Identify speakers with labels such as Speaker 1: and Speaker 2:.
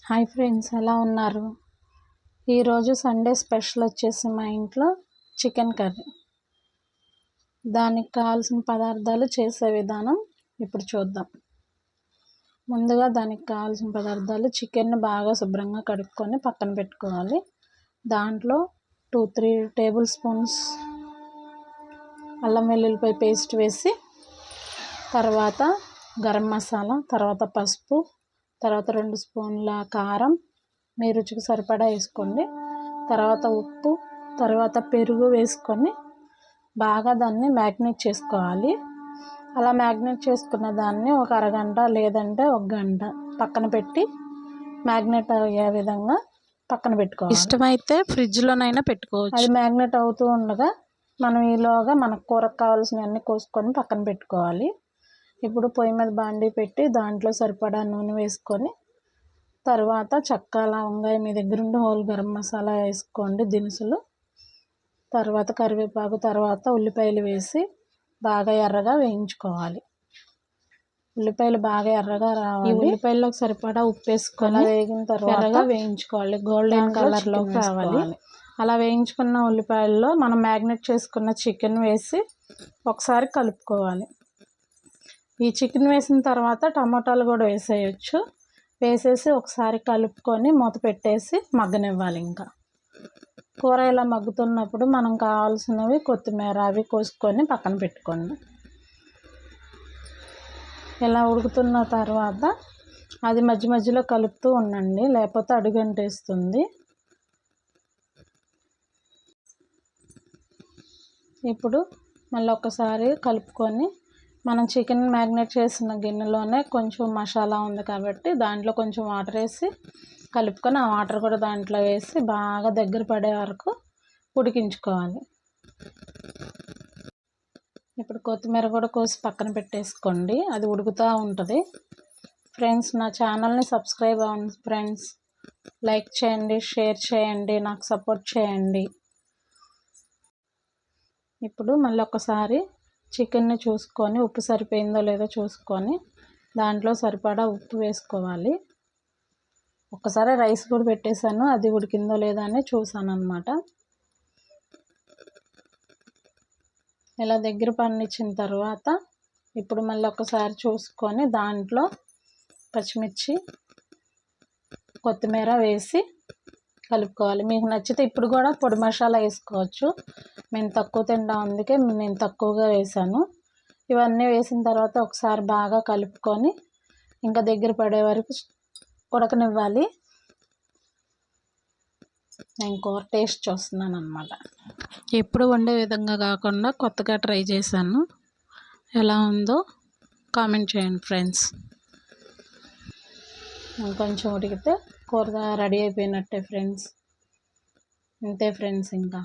Speaker 1: Hi friends, ఎలా ఉన్నారు? ఈరోజు సండే స్పెషల్ వచ్చేసి మా ఇంట్లో చికెన్ కర్రీ. దానికి కావాల్సిన పదార్థాలు చేసే విధానం ఇప్పుడు చూద్దాం. ముందుగా దానికి కావాల్సిన పదార్థాలు: చికెన్ బాగా శుభ్రంగా కడుక్కొని పక్కన పెట్టుకోవాలి. దాంట్లో 2-3 టేబుల్ స్పూన్స్ అల్లం వెల్లుల్లిపాయ పేస్ట్ వేసి, తర్వాత గరం మసాలా, తర్వాత పసుపు, తర్వాత 2 స్పూన్ల కారం, మీ రుచికి సరిపడా వేసుకోండి. తర్వాత ఉప్పు, తర్వాత పెరుగు వేసుకొని బాగా దాన్ని మ్యాగ్నేట్ చేసుకోవాలి. అలా మ్యాగ్నేట్ చేసుకున్న దాన్ని ఒక అరగంట లేదంటే 1 గంట పక్కన పెట్టి మ్యాగ్నేట్ అయ్యే విధంగా పక్కన పెట్టుకోవాలి. ఇష్టమైతే ఫ్రిడ్జ్లోనైనా పెట్టుకోవచ్చు. అది మ్యాగ్నేట్ అవుతూ ఉండగా మనం ఈలోగా మనకు కూరకు కావాల్సినవన్నీ కోసుకొని పక్కన పెట్టుకోవాలి. ఇప్పుడు పొయ్యి మీద బాండీ పెట్టి దాంట్లో సరిపడా నూనె వేసుకొని, తర్వాత చెక్క, లవంగాయ, మీ దగ్గర ఉండే హోల్ గరం మసాలా వేసుకోండి దినుసులు. తర్వాత కరివేపాకు, తర్వాత ఉల్లిపాయలు వేసి బాగా ఎర్రగా వేయించుకోవాలి. ఉల్లిపాయలు బాగా ఎర్రగా రావాలి. ఈ ఉల్లిపాయల్లోకి సరిపడా ఉప్పు వేసుకొని వేగిన తర్వాత ఎర్రగా వేయించుకోవాలి. గోల్డెన్ కలర్లోకి రావాలి. అలా వేయించుకున్న ఉల్లిపాయల్లో మనం మ్యాగ్నేట్ చేసుకున్న చికెన్ వేసి ఒకసారి కలుపుకోవాలి. ఈ చికెన్ వేసిన తర్వాత టమాటాలు కూడా వేసేయచ్చు. వేసేసి ఒకసారి కలుపుకొని మూత పెట్టేసి మగ్గనివ్వాలి. ఇంకా కూర ఇలా మగ్గుతున్నప్పుడు మనం కావాల్సినవి కొత్తిమీర అవి కోసుకొని పక్కన పెట్టుకోండి. ఇలా ఉడుకుతున్న తర్వాత అది మధ్య మధ్యలో కలుపుతూ ఉండండి, లేకపోతే అడుగంటేస్తుంది. ఇప్పుడు మళ్ళీ ఒకసారి కలుపుకొని మనం చికెన్ మ్యాగ్నేట్ చేసిన గిన్నెలోనే కొంచెం మసాలా ఉంది కాబట్టి దాంట్లో కొంచెం వాటర్ వేసి కలుపుకొని, ఆ వాటర్ కూడా దాంట్లో వేసి బాగా దగ్గర పడే వరకు ఉడికించుకోవాలి. ఇప్పుడు కొత్తిమీర కూడా కోసి పక్కన పెట్టేసుకోండి, అది ఉడుకుతూ ఉంటుంది. ఫ్రెండ్స్, నా ఛానల్ని సబ్స్క్రైబ్ అవ్వండి ఫ్రెండ్స్. లైక్ చేయండి, షేర్ చేయండి, నాకు సపోర్ట్ చేయండి. ఇప్పుడు మళ్ళీ ఒకసారి చికెన్ని చూసుకొని ఉప్పు సరిపోయిందో లేదో చూసుకొని దాంట్లో సరిపడా ఉప్పు వేసుకోవాలి. ఒకసారి రైస్ కూడా పెట్టేశాను, అది ఉడికిందో లేదో అని చూసాను అన్నమాట. ఇలా దగ్గర పడినిచ్చిన తర్వాత ఇప్పుడు మళ్ళీ ఒకసారి చూసుకొని దాంట్లో పచ్చిమిర్చి, కొత్తిమీర వేసి కలుపుకోవాలి. మీకు నచ్చితే ఇప్పుడు కూడా పొడి మసాలా వేసుకోవచ్చు. మేము తక్కువ తింటాం, అందుకే నేను తక్కువగా వేసాను. ఇవన్నీ వేసిన తర్వాత ఒకసారి బాగా కలుపుకొని ఇంకా దగ్గర పడే వరకు ఉడకనివ్వాలి. నేను కూర టేస్ట్ చూస్తున్నాను అన్నమాట. ఎప్పుడు వండే విధంగా కాకుండా కొత్తగా ట్రై చేశాను. ఎలా ఉందో కామెంట్ చేయండి ఫ్రెండ్స్. ఇంకొంచెం ఉడికితే కూర రెడీ అయిపోయినట్టే ఫ్రెండ్స్. అంతే ఫ్రెండ్స్. ఇంకా